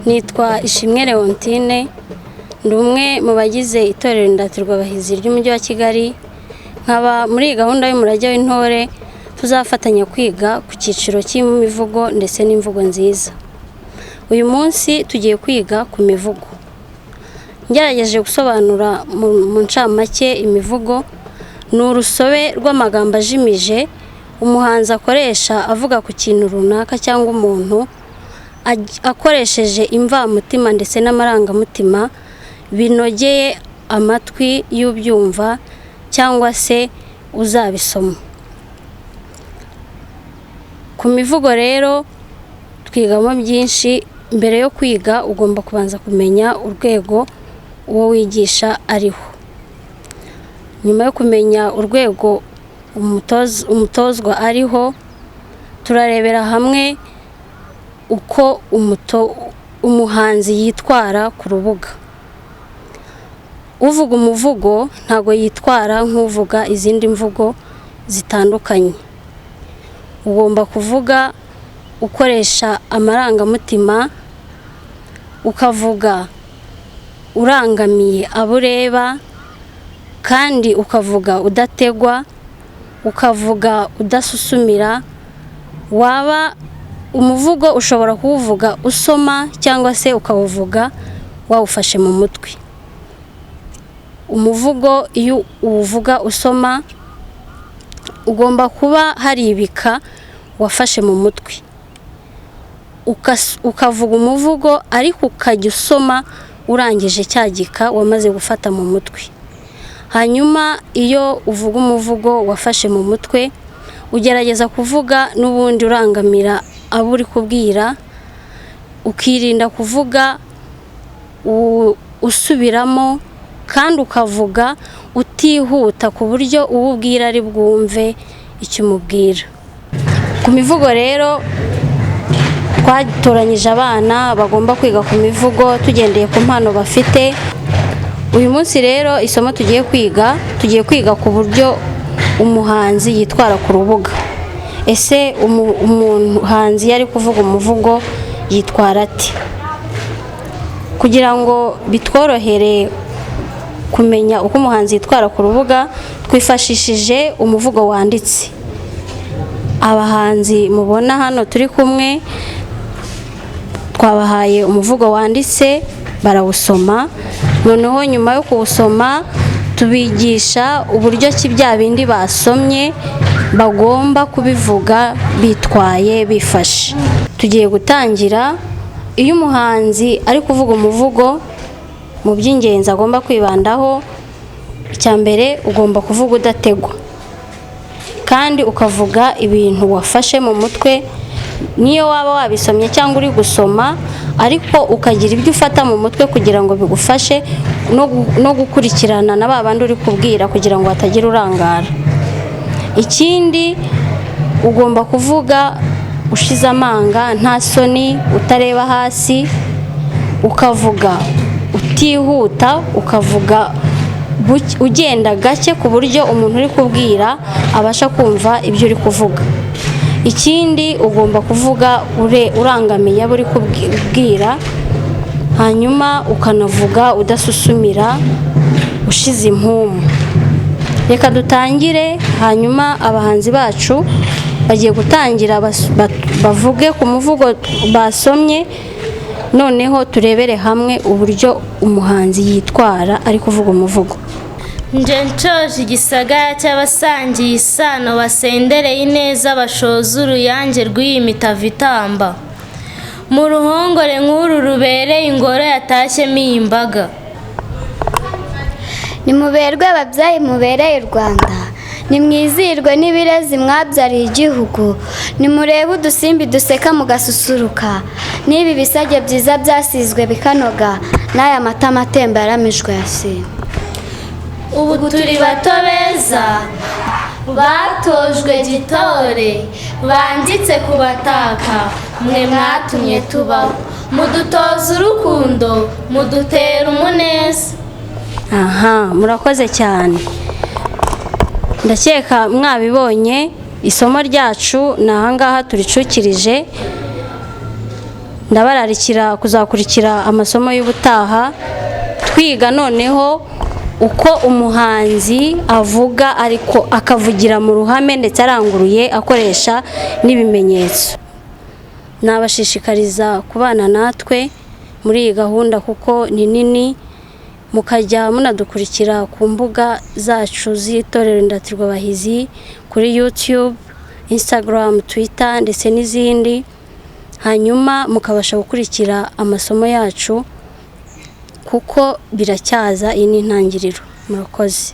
Nitwa Ishimwe Leontine, ndi umwe mu bagize itorero Indatirwabahizi ry'Umujyi wa Kigali. Nkaba muri gahunda y'umurage w'intore tuzafatanya kwiga ku cyiciro cy'imivugo ndetse n'imvugo nziza. Uyu munsi tugiye kwiga ku mivugo. Ngerageje gusobanura mu ncamake imivugo ni urusobe rw'amagambo ajimije umuhanzi akoresha avuga ku kintu runaka cyangwa umuntu akoresheje imvamutima ndetse n'amarangamutima binogeye amatwi y'ubyumva cyangwa se uzabisoma. Ku mivugo rero twigamo byinshi. Mbere yo kwiga ugomba kubanza kumenya urwego uwo wigisha ariho. Nyuma yo kumenya urwego umutozwa ariho, turarebera hamwe uko umuhanzi yitwara ku rubuga. Uvuga umuvugo ntago yitwara nk'uvuga izindi mvugo zitandukanye. Ugomba kuvuga ukoresha amarangamutima, ukavuga urangamiye abo ureba, kandi ukavuga udategwa, ukavuga udasusumira. Waba umuvugo ushobora kuwuvuga usoma cyangwa se ukawuvuga wawufashe mu mutwe. Umuvugo iyo uwuvuga usoma ugomba kuba hari ibika wafashe mu mutwe. Ukavuga umuvugo ariko ukajya usoma urangije cyagika wamaze gufata mu mutwe. Hanyuma iyo uvuga umuvugo wafashe mu mutwe, ugerageza kuvuga n'ubundi urangamira abo uri kubwira, ukirinda kuvuga usubiramo, kandi ukavuga utihuta ku buryo uwo ubwira ari bwumve icyo umubwira. Ku mivugo rero twatoranyije abana bagomba kwiga ku mivugo tugendeye ku mpano bafite. Uyu munsi rero isomo tugiye kwiga ku buryo umuhanzi yitwara ku rubuga. Ese umuhanzi yari kuvuga umuvugo yitwara ate? Kugira ngo bitworohere kumenya uko umuhanzi yitwara ku rubuga, twifashishije umuvugo wanditse. Abahanzi mubona hano turi kumwe twabahaye umuvugo wanditse, barawusoma. Noneho nyuma yo kuwusoma tubigisha uburyo ki bya bindi basomye bagomba kubivuga bitwaye bifashe. Tugiye gutangira. Iyo umuhanzi ari kuvuga umuvugo, mu by'ingenzi agomba kwibandaho, icya mbere ugomba kuvuga udategwa, kandi ukavuga ibintu wafashe mu mutwe. Niyo waba wabisomye cyangwa uri gusoma, ariko ukagira ibyo ufata mu mutwe kugira ngo bigufashe no gukurikirana na babandi uri kubwira kugira ngo hatagira urangara. Ikindi ugomba kuvuga ushize amanga, nta soni, utareba hasi, ukavuga utihuta, ukavuga ugenda gake ku buryo umuntu uri kubwira abasha kumva ibyo uri kuvuga. Ikindi ugomba kuvuga urangamiye abo uri kubwira, hanyuma ukanavuga udasusumira, ushize impumu. Reka dutangire. Hanyuma abahanzi bacu bagiye gutangira bavuge ku muvugo basomye, noneho turebere hamwe uburyo umuhanzi yitwara ari kuvuga umuvugo. Nje nshoje igisagara cy'abasangiye isano, basendereye ineza bashoza uruyange rw'iyi mitava itamba. Mu ruhongore nk'uru rubereye ingoro yatashyemo iyi mbaga. Nimuberwe ababyeyi mubereye u Rwanda, nimwizihirwe n'ibirezi mwabyariye igihugu. Nimurebe udusimbi duseka mugasusuruka, n'ibi bisage byiza byasizwe bikanoga, n'aya matama atemba yaramijwe yasimba. Ubu turi bato beza batojwe gitore, banditse kubataka, mwe mwatumye tubaho. Mudutoza urukundo, mudutera umuneza. Murakoze cyane. Ndakeka mwabibonye isomo ryacu ni ahangaha turicukirije. ndabararikira kuzakurikira amasomo y'ubutaha twiga noneho uko umuhanzi avuga ariko akavugira mu ruhame ndetse aranguruye akoresha n'ibimenyetso. Nabashishikariza kubana natwe muri iyi gahunda kuko ni nini, mukajya munadukurikira ku mbuga zacu z'itorero Indatirwa Abahizi kuri YouTube, Instagram, Twitter ndetse n'izindi, hanyuma mukabasha gukurikira amasomo yacu kuko biracyaza. Iyi ni intangiriro. Murakoze.